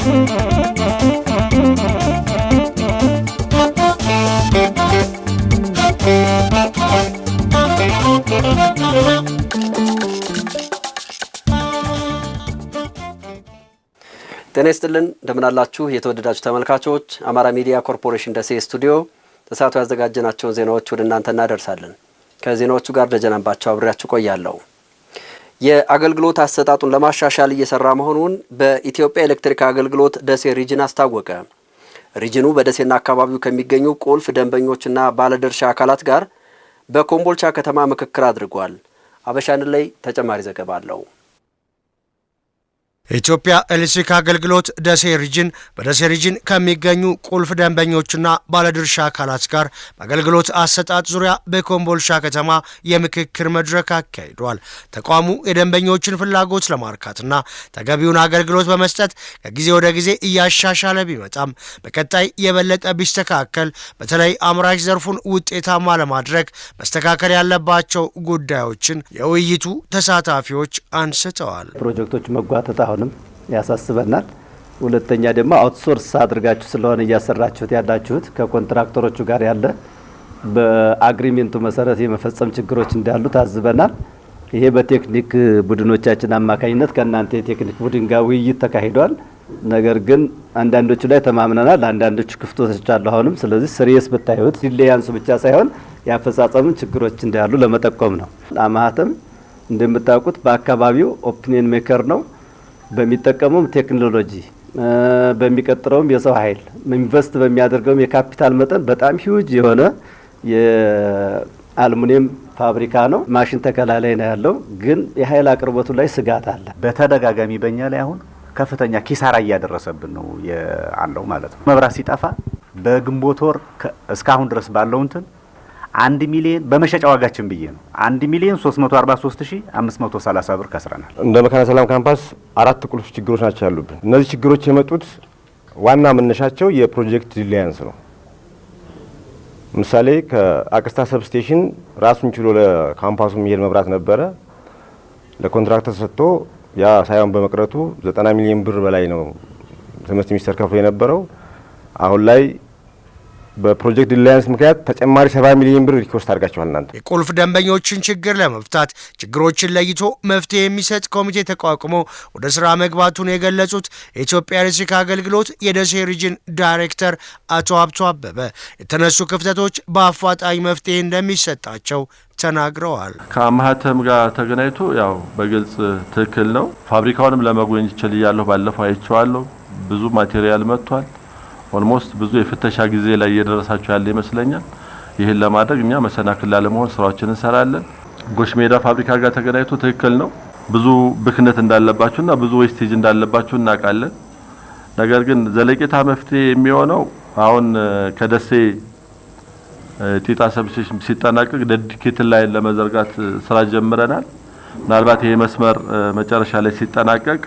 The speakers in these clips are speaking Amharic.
ጤና ይስጥልን እንደምን አላችሁ የተወደዳችሁ ተመልካቾች አማራ ሚዲያ ኮርፖሬሽን ደሴ ስቱዲዮ ተሳትፎ ያዘጋጀናቸውን ዜናዎች ወደ እናንተ እናደርሳለን ከዜናዎቹ ጋር ደጀናባቸው አብሬያችሁ ቆያለሁ የአገልግሎት አሰጣጡን ለማሻሻል እየሰራ መሆኑን በኢትዮጵያ ኤሌክትሪክ አገልግሎት ደሴ ሪጅን አስታወቀ ሪጅኑ በደሴና አካባቢው ከሚገኙ ቁልፍ ደንበኞችና ባለድርሻ አካላት ጋር በኮምቦልቻ ከተማ ምክክር አድርጓል አበሻን ላይ ተጨማሪ ዘገባ አለው ኢትዮጵያ ኤሌክትሪክ አገልግሎት ደሴ ሪጅን በደሴ ሪጅን ከሚገኙ ቁልፍ ደንበኞችና ባለድርሻ አካላት ጋር በአገልግሎት አሰጣጥ ዙሪያ በኮምቦልቻ ከተማ የምክክር መድረክ አካሂዷል። ተቋሙ የደንበኞችን ፍላጎት ለማርካትና ተገቢውን አገልግሎት በመስጠት ከጊዜ ወደ ጊዜ እያሻሻለ ቢመጣም በቀጣይ የበለጠ ቢስተካከል በተለይ አምራች ዘርፉን ውጤታማ ለማድረግ መስተካከል ያለባቸው ጉዳዮችን የውይይቱ ተሳታፊዎች አንስተዋል። ፕሮጀክቶች መጓተት ያሳስበናል ሁለተኛ ደግሞ አውትሶርስ አድርጋችሁ ስለሆነ ያሰራችሁት ያላችሁት ከኮንትራክተሮቹ ጋር ያለ በአግሪመንቱ መሰረት የመፈጸም ችግሮች እንዳሉ ታዝበናል ይሄ በቴክኒክ ቡድኖቻችን አማካኝነት ከናንተ የቴክኒክ ቡድን ጋር ውይይት ተካሂዷል ነገር ግን አንዳንዶቹ ላይ ተማምነናል አንዳንዶቹ ክፍተቶች አሉ አሁንም ስለዚህ ሲሪየስ በታዩት ዲሌያንስ ብቻ ሳይሆን ያፈጻጸሙ ችግሮች እንዳሉ ለመጠቆም ነው አማሃተም እንደምታውቁት በአካባቢው ኦፒኒየን ሜከር ነው በሚጠቀሙም ቴክኖሎጂ በሚቀጥረውም የሰው ኃይል ኢንቨስት በሚያደርገው የካፒታል መጠን በጣም ሂውጅ የሆነ የአልሙኒየም ፋብሪካ ነው ማሽን ተከላላይ ነው ያለው ግን የኃይል አቅርቦቱ ላይ ስጋት አለ በተደጋጋሚ በእኛ ላይ አሁን ከፍተኛ ኪሳራ እያደረሰብን ነው ያለው ማለት ነው መብራት ሲጠፋ በግንቦት ወር እስካሁን ድረስ ባለው እንትን 1 ሚሊዮን በመሸጫ ዋጋችን ብዬ ነው 1 ሚሊዮን 343530 ብር ከስረናል እንደ መካነ ሰላም ካምፓስ አራት ቁልፍ ችግሮች ናቸው ያሉብን እነዚህ ችግሮች የመጡት ዋና መነሻቸው የፕሮጀክት ዲሌያንስ ነው ምሳሌ ከአቅስታ ሰብስቴሽን ራሱን ችሎ ለካምፓሱ የሚሄድ መብራት ነበረ ለኮንትራክተር ሰጥቶ ያ ሳይሆን በመቅረቱ 90 ሚሊዮን ብር በላይ ነው ትምህርት ሚኒስቴር ከፍሎ የነበረው አሁን ላይ በፕሮጀክት ዲሌያንስ ምክንያት ተጨማሪ 70 ሚሊዮን ብር ሪኮስት አድርጋቸዋል እናንተ የቁልፍ ደንበኞችን ችግር ለመፍታት ችግሮችን ለይቶ መፍትሄ የሚሰጥ ኮሚቴ ተቋቁሞ ወደ ስራ መግባቱን የገለጹት የኢትዮጵያ ኤሌክትሪክ አገልግሎት የደሴ ሪጅን ዳይሬክተር አቶ ሀብቶ አበበ የተነሱ ክፍተቶች በአፋጣኝ መፍትሄ እንደሚሰጣቸው ተናግረዋል ከማህተም ጋር ተገናኝቶ ያው በግልጽ ትክክል ነው ፋብሪካውንም ለመጎብኘት ይችላል ባለፈው አይቼዋለሁ ብዙ ማቴሪያል መጥቷል ኦልሞስት ብዙ የፍተሻ ጊዜ ላይ እየደረሳችሁ ያለ ይመስለኛል ይሄን ለማድረግ እኛ መሰናክል ላለመሆን ስራዎችን እንሰራለን ጎሽ ሜዳ ፋብሪካ ጋር ተገናኝቶ ትክክል ነው ብዙ ብክነት እንዳለባችሁና ብዙ ዌስቴጅ እንዳለባችሁ እናውቃለን ነገር ግን ዘለቄታ መፍትሄ የሚሆነው አሁን ከደሴ ጢጣ ሰብስቴሽን ሲጠናቀቅ ዴዲኬትድ ላይን ለመዘርጋት ስራ ጀምረናል ምናልባት ይሄ መስመር መጨረሻ ላይ ሲጠናቀቅ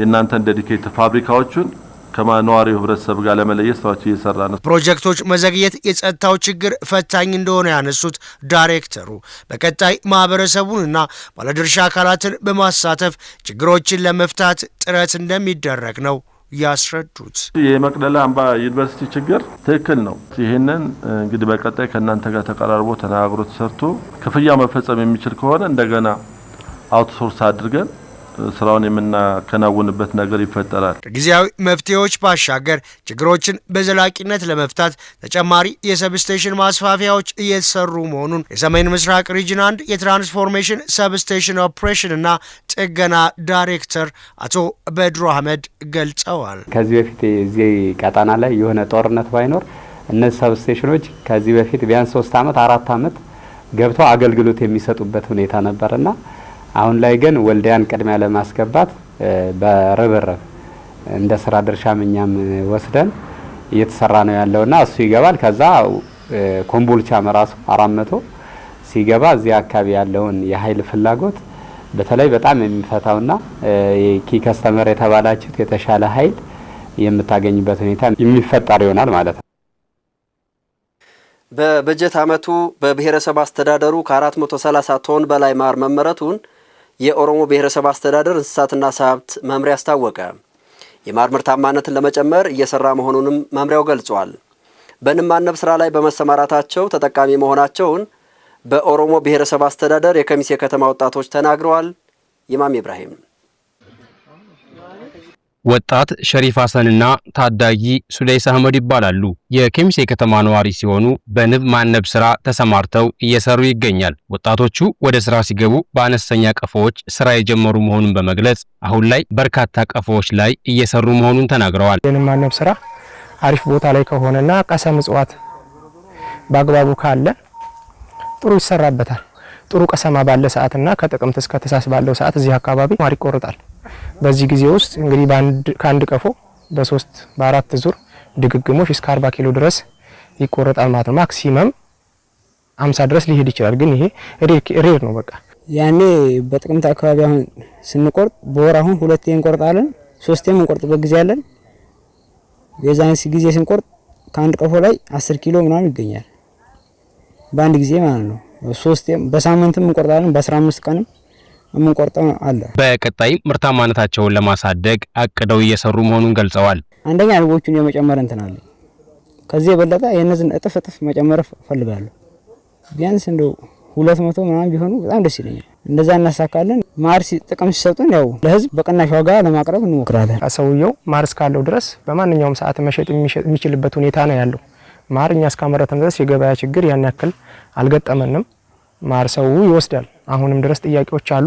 የናንተን ዴዲኬት ፋብሪካዎቹን ከማኗሪው ህብረተሰብ ጋር ለመለየት ስራዎች እየሰራ ነው ፕሮጀክቶች መዘግየት የጸጥታው ችግር ፈታኝ እንደሆነ ያነሱት ዳይሬክተሩ በቀጣይ ማህበረሰቡንና ባለድርሻ አካላትን በማሳተፍ ችግሮችን ለመፍታት ጥረት እንደሚደረግ ነው ያስረዱት የመቅደላ አምባ ዩኒቨርሲቲ ችግር ትክክል ነው ይሄንን እንግዲህ በቀጣይ ከናንተ ጋር ተቀራርቦ ተናግሮ ተሰርቶ ክፍያ መፈጸም የሚችል ከሆነ እንደገና አውትሶርስ አድርገን ስራውን የምናከናውንበት ነገር ይፈጠራል ጊዜያዊ መፍትሄዎች ባሻገር ችግሮችን በዘላቂነት ለመፍታት ተጨማሪ የሰብስቴሽን ማስፋፊያዎች እየተሰሩ መሆኑን የሰሜን ምስራቅ ሪጅን 1 የትራንስፎርሜሽን ሰብስቴሽን ኦፕሬሽን እና ጥገና ዳይሬክተር አቶ በድሩ አህመድ ገልጸዋል ከዚህ በፊት እዚህ ቀጣና ላይ የሆነ ጦርነት ባይኖር እነዚህ ሰብስቴሽኖች ከዚህ በፊት ቢያንስ 3 አመት 4 አመት ገብተው አገልግሎት የሚሰጡበት ሁኔታ ነበርና አሁን ላይ ግን ወልዲያን ቅድሚያ ለማስገባት በርብርብ እንደ ስራ ድርሻ ምኛም ወስደን እየተሰራ ነው ያለውና እሱ ይገባል ከዛ ኮምቦልቻ መራሱ 400 ሲገባ እዚህ አካባቢ ያለውን የኃይል ፍላጎት በተለይ በጣም የሚፈታውና የኪ ከስተመር የተባላችሁት የተሻለ ኃይል የምታገኝበት ሁኔታ የሚፈጠር ይሆናል ማለት ነው በበጀት አመቱ በብሔረሰብ አስተዳደሩ ከ430 ቶን በላይ ማር መመረቱን የኦሮሞ ብሔረሰብ አስተዳደር እንስሳትና ዓሳ ሀብት መምሪያ አስታወቀ። የማር ምርታማነትን ለመጨመር እየሰራ መሆኑንም መምሪያው ገልጿል። በንብ ማነብ ስራ ላይ በመሰማራታቸው ተጠቃሚ መሆናቸውን በኦሮሞ ብሔረሰብ አስተዳደር የከሚሴ ከተማ ወጣቶች ተናግረዋል። ኢማም ኢብራሂም ወጣት ሸሪፍ ሐሰንና ታዳጊ ሱለይስ አህመድ ይባላሉ። የከሚሴ ከተማ ነዋሪ ሲሆኑ በንብ ማነብ ስራ ተሰማርተው እየሰሩ ይገኛል። ወጣቶቹ ወደ ስራ ሲገቡ በአነስተኛ ቀፎዎች ስራ የጀመሩ መሆኑን በመግለጽ አሁን ላይ በርካታ ቀፎዎች ላይ እየሰሩ መሆኑን ተናግረዋል። የንብ ማነብ ስራ አሪፍ ቦታ ላይ ከሆነና ቀሰም እጽዋት በአግባቡ ካለ ጥሩ ይሰራበታል። ጥሩ ቀሰማ ባለ ሰዓትና ከጥቅምት እስከ ታህሳስ ባለው ሰዓት እዚህ አካባቢ ማር ይቆርጣል። በዚህ ጊዜ ውስጥ እንግዲህ ከአንድ ቀፎ በ3 በ4 ዙር ድግግሞሽ እስከ 40 ኪሎ ድረስ ይቆረጣል ማለት ነው። ማክሲመም 50 ድረስ ሊሄድ ይችላል። ግን ይሄ ሬር ነው። በቃ ያኔ በጥቅምት አካባቢ አሁን ስንቆርጥ በወር አሁን 2 እንቆርጣለን፣ 3 እንቆርጥበት ጊዜ አለን። የዛን ጊዜ ስንቆርጥ ከአንድ ቀፎ ላይ 10 ኪሎ ምናምን ይገኛል በአንድ ጊዜ ማለት ነው። 3 በሳምንትም እንቆርጣለን፣ በ15 ቀንም የምንቆርጠው አለ። በቀጣይ ምርታማነታቸውን ለማሳደግ አቅደው እየሰሩ መሆኑን ገልጸዋል። አንደኛ ንቦቹን የመጨመር እንትን አለ። ከዚህ የበለጠ የነዚህን እጥፍ መጨመር ፈልጋለሁ። ቢያንስ እንደው 200 ምናምን ቢሆኑ በጣም ደስ ይለኛል። እንደዛ እናሳካለን። ማር ጥቅም ሲሰጡን ያው ለህዝብ በቅናሽ ዋጋ ለማቅረብ እንሞክራለን። ሰውየው ማር እስካለው ድረስ በማንኛውም ሰዓት መሸጥ የሚችልበት ሁኔታ ነው ያለው። ማር እኛ እስካመረተን ድረስ የገበያ ችግር ያን ያክል አልገጠመንም። ማር ሰው ይወስዳል። አሁንም ድረስ ጥያቄዎች አሉ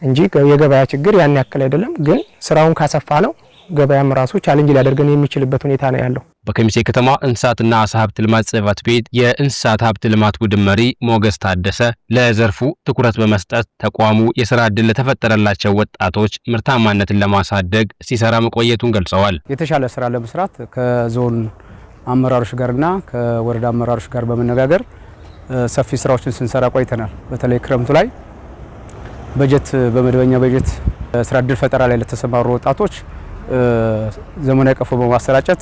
እንጂ የገበያ ችግር ያን ያክል አይደለም። ግን ስራውን ካሰፋ ነው ገበያም ራሱ ቻሌንጅ ሊያደርገን የሚችልበት ሁኔታ ነው ያለው። በከሚሴ ከተማ እንስሳትና ዓሳ ሀብት ልማት ጽሕፈት ቤት የእንስሳት ሀብት ልማት ቡድን መሪ ሞገስ ታደሰ ለዘርፉ ትኩረት በመስጠት ተቋሙ የስራ ዕድል ለተፈጠረላቸው ወጣቶች ምርታማነትን ለማሳደግ ሲሰራ መቆየቱን ገልጸዋል። የተሻለ ስራ ለመስራት ከዞን አመራሮች ጋርና ከወረዳ አመራሮች ጋር በመነጋገር ሰፊ ስራዎችን ስንሰራ ቆይተናል። በተለይ ክረምቱ ላይ በመደበኛ በጀት ስራ ዕድል ፈጠራ ላይ ለተሰማሩ ወጣቶች ዘመናዊ ቀፎ በማሰራጨት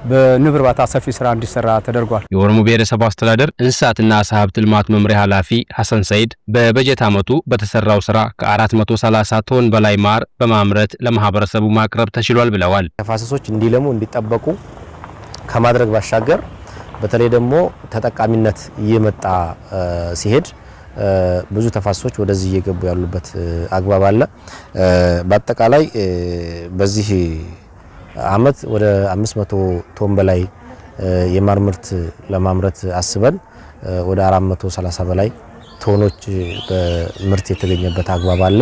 በንብ እርባታ ሰፊ ስራ እንዲሰራ ተደርጓል። የኦሮሞ ብሔረሰብ አስተዳደር እንስሳትና ዓሳ ሀብት ልማት መምሪያ ኃላፊ ሐሰን ሰይድ በበጀት ዓመቱ በተሰራው ስራ ከ430 ቶን በላይ ማር በማምረት ለማህበረሰቡ ማቅረብ ተችሏል ብለዋል። ተፋሰሶች እንዲለሙ እንዲጠበቁ ከማድረግ ባሻገር በተለይ ደግሞ ተጠቃሚነት እየመጣ ሲሄድ ብዙ ተፋሰሶች ወደዚህ እየገቡ ያሉበት አግባብ አለ። በአጠቃላይ በዚህ አመት ወደ 500 ቶን በላይ የማር ምርት ለማምረት አስበን ወደ 430 በላይ ቶኖች በምርት የተገኘበት አግባብ አለ።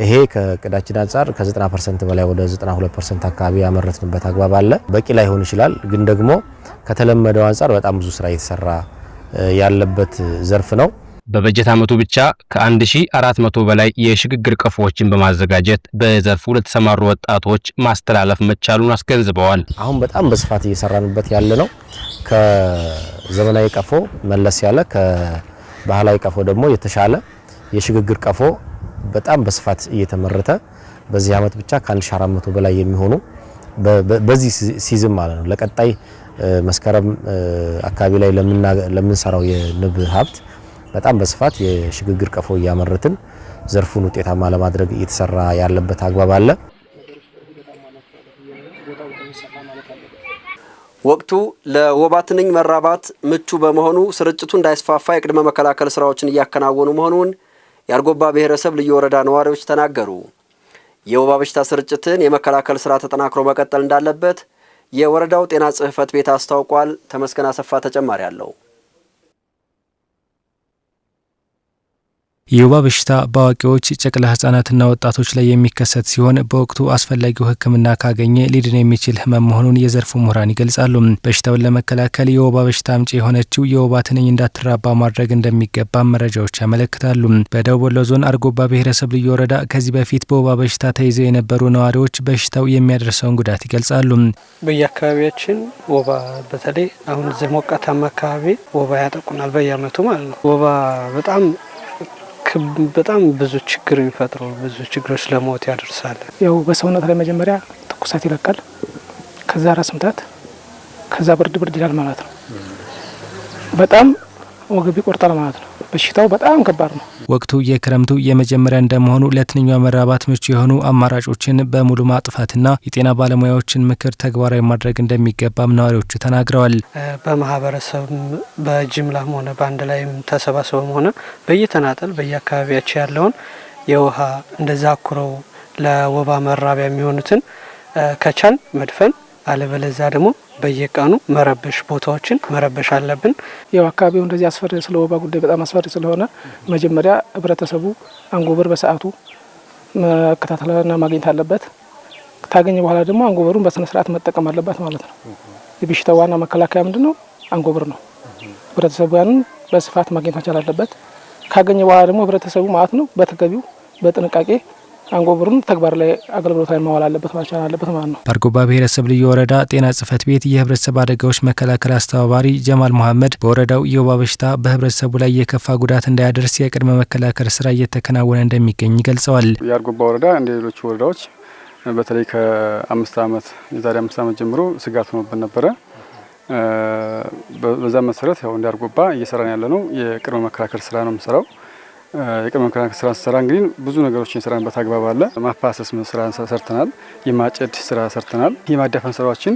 ይሄ ከቅዳችን አንፃር ከ90% በላይ ወደ 92% አካባቢ ያመረትንበት አግባብ አለ። በቂ ላይሆን ይችላል፣ ግን ደግሞ ከተለመደው አንፃር በጣም ብዙ ስራ እየተሰራ ያለበት ዘርፍ ነው። በበጀት ዓመቱ ብቻ ከ1400 በላይ የሽግግር ቀፎዎችን በማዘጋጀት በዘርፉ ለተሰማሩ ወጣቶች ማስተላለፍ መቻሉን አስገንዝበዋል። አሁን በጣም በስፋት እየሰራንበት ያለ ነው። ከዘመናዊ ቀፎ መለስ ያለ ከባህላዊ ቀፎ ደግሞ የተሻለ የሽግግር ቀፎ በጣም በስፋት እየተመረተ በዚህ አመት ብቻ ከ1400 በላይ የሚሆኑ በዚህ ሲዝን ማለት ነው ለቀጣይ መስከረም አካባቢ ላይ ለምንሰራው የንብ ሀብት በጣም በስፋት የሽግግር ቀፎ እያመረትን ዘርፉን ውጤታማ ለማድረግ እየተሰራ ያለበት አግባብ አለ። ወቅቱ ለወባ ትንኝ መራባት ምቹ በመሆኑ ስርጭቱ እንዳይስፋፋ የቅድመ መከላከል ስራዎችን እያከናወኑ መሆኑን የአርጎባ ብሔረሰብ ልዩ ወረዳ ነዋሪዎች ተናገሩ። የወባ በሽታ ስርጭትን የመከላከል ስራ ተጠናክሮ መቀጠል እንዳለበት የወረዳው ጤና ጽሕፈት ቤት አስታውቋል። ተመስገን አሰፋ ተጨማሪ አለው። የወባ በሽታ በአዋቂዎች ጨቅላ ህጻናትና ወጣቶች ላይ የሚከሰት ሲሆን በወቅቱ አስፈላጊው ሕክምና ካገኘ ሊድን የሚችል ህመም መሆኑን የዘርፉ ምሁራን ይገልጻሉ። በሽታውን ለመከላከል የወባ በሽታ አምጪ የሆነችው የወባ ትንኝ እንዳትራባ ማድረግ እንደሚገባ መረጃዎች ያመለክታሉ። በደቡብ ወሎ ዞን አርጎባ ብሔረሰብ ልዩ ወረዳ ከዚህ በፊት በወባ በሽታ ተይዘው የነበሩ ነዋሪዎች በሽታው የሚያደርሰውን ጉዳት ይገልጻሉ። በየአካባቢያችን ወባ በተለይ አሁን እዚህ ሞቃታማ አካባቢ ወባ ያጠቁናል በየአመቱ ማለት ነው። ወባ በጣም ብዙ ችግር የሚፈጥረው ብዙ ችግሮች ለሞት ያደርሳል። ያው በሰውነት ላይ መጀመሪያ ትኩሳት ይለቃል፣ ከዛ ራስ ምታት፣ ከዛ ብርድ ይላል ማለት ነው። በጣም ወገብ ይቆርጣል ማለት ነው። በሽታው በጣም ከባድ ነው። ወቅቱ የክረምቱ የመጀመሪያ እንደመሆኑ ለትንኛ መራባት ምቹ የሆኑ አማራጮችን በሙሉ ማጥፋትና የጤና ባለሙያዎችን ምክር ተግባራዊ ማድረግ እንደሚገባም ነዋሪዎቹ ተናግረዋል። በማህበረሰብ በጅምላም ሆነ በአንድ ላይም ተሰባስበውም ሆነ በየተናጠል በየአካባቢያቸው ያለውን የውሃ እንደዛ አኩረው ለወባ መራቢያ የሚሆኑትን ከቻል መድፈን አለበለዛ ደግሞ በየቀኑ መረበሽ ቦታዎችን መረበሽ አለብን። ያው አካባቢው እንደዚህ አስፈሪ ስለ ወባ ጉዳይ በጣም አስፈሪ ስለሆነ መጀመሪያ ህብረተሰቡ አንጎበር በሰዓቱ መከታተልና ማግኘት አለበት። ታገኘ በኋላ ደግሞ አንጎበሩን በስነ ስርዓት መጠቀም አለበት ማለት ነው። የበሽታው ዋና መከላከያ ምንድነው? አንጎበር ነው። ህብረተሰቡ ያንን በስፋት ማግኘት መቻል አለበት። ካገኘ በኋላ ደግሞ ህብረተሰቡ ማለት ነው በተገቢው በጥንቃቄ አንጎበሩን ተግባር ላይ አገልግሎት ላይ ማዋል አለበት ማለት ነው። በአርጎባ ብሔረሰብ ልዩ ወረዳ ጤና ጽሕፈት ቤት የህብረተሰብ አደጋዎች መከላከል አስተባባሪ ጀማል መሐመድ በወረዳው የወባ በሽታ በህብረተሰቡ ላይ የከፋ ጉዳት እንዳያደርስ የቅድመ መከላከል ስራ እየተከናወነ እንደሚገኝ ገልጸዋል። የአርጎባ ወረዳ እንደ ሌሎች ወረዳዎች በተለይ የዛሬ 5 ዓመት ጀምሮ ስጋት ሆኖብን ነበረ። በዛ መሰረት ያው እንደ አርጎባ እየሰራን ያለነው የቅድመ መከላከል ስራ ነው የምንሰራው። የቅድመ መከላከል ስራ እንግዲህ ብዙ ነገሮችን የሰራንበት አግባብ አለ። ማፋሰስ ስራ ሰርተናል። የማጨድ ስራ ሰርተናል። የማዳፈን ስራዎችን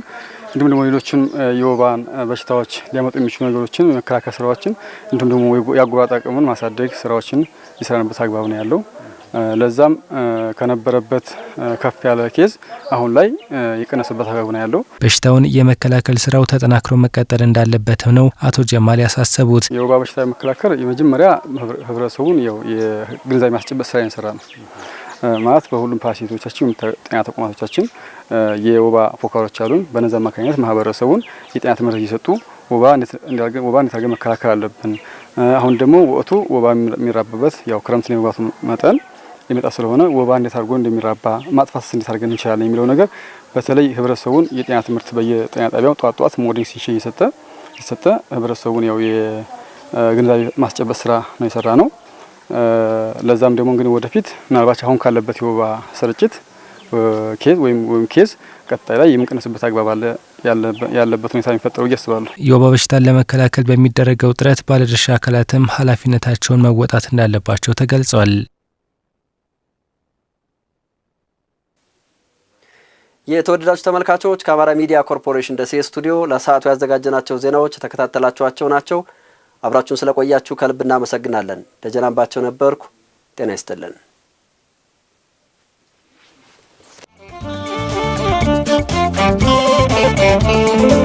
እንዲሁም ደግሞ ሌሎችም የወባን በሽታዎች ሊያመጡ የሚችሉ ነገሮችን መከላከል ስራዎችን እንዲሁም ደግሞ የአጎበር አቅሙን ማሳደግ ስራዎችን የሰራንበት አግባብ ነው ያለው። ለዛም ከነበረበት ከፍ ያለ ኬዝ አሁን ላይ የቀነሰበት አግባብ ነው ያለው። በሽታውን የመከላከል ስራው ተጠናክሮ መቀጠል እንዳለበትም ነው አቶ ጀማል ያሳሰቡት። የወባ በሽታ መከላከል የመጀመሪያ ህብረተሰቡን የግንዛቤ ማስጨበጥ ስራ እየሰራ ነው ማለት በሁሉም ፓሲቶቻችን ጤና ተቋማቶቻችን የወባ ፎካሮች አሉን። በነዛ አማካኝነት ማህበረሰቡን የጤና ትምህርት እየሰጡ ወባ እንዴት አድርገን መከላከል አለብን። አሁን ደግሞ ወቅቱ ወባ የሚራባበት ክረምት ላይ መግባቱ መጠን ሊመጣ ስለሆነ ወባ እንዴት አድርጎ እንደሚራባ ማጥፋት እንዴት አድርገን እንችላለን የሚለው ነገር በተለይ ህብረተሰቡን የጤና ትምህርት በየጤና ጣቢያው ጧት ሞርኒንግ ሴሽን እየሰጠ ህብረተሰቡን የግንዛቤ ማስጨበጥ ስራ ነው የሰራ ነው። ለዛም ደግሞ እንግዲህ ወደፊት ምናልባት አሁን ካለበት የወባ ስርጭት ኬዝ ቀጣይ ላይ የምንቀንስበት አግባብ አለ ያለበት ሁኔታ የሚፈጠረው እያስባለሁ። የወባ በሽታን ለመከላከል በሚደረገው ጥረት ባለድርሻ አካላትም ኃላፊነታቸውን መወጣት እንዳለባቸው ተገልጿል። የተወደዳችሁ ተመልካቾች ከአማራ ሚዲያ ኮርፖሬሽን ደሴ ስቱዲዮ ለሰዓቱ ያዘጋጀናቸው ዜናዎች የተከታተላችኋቸው ናቸው። አብራችሁን ስለቆያችሁ ከልብ እናመሰግናለን። ደጀናባቸው ነበርኩ። ጤና ይስጥልን። Thank you.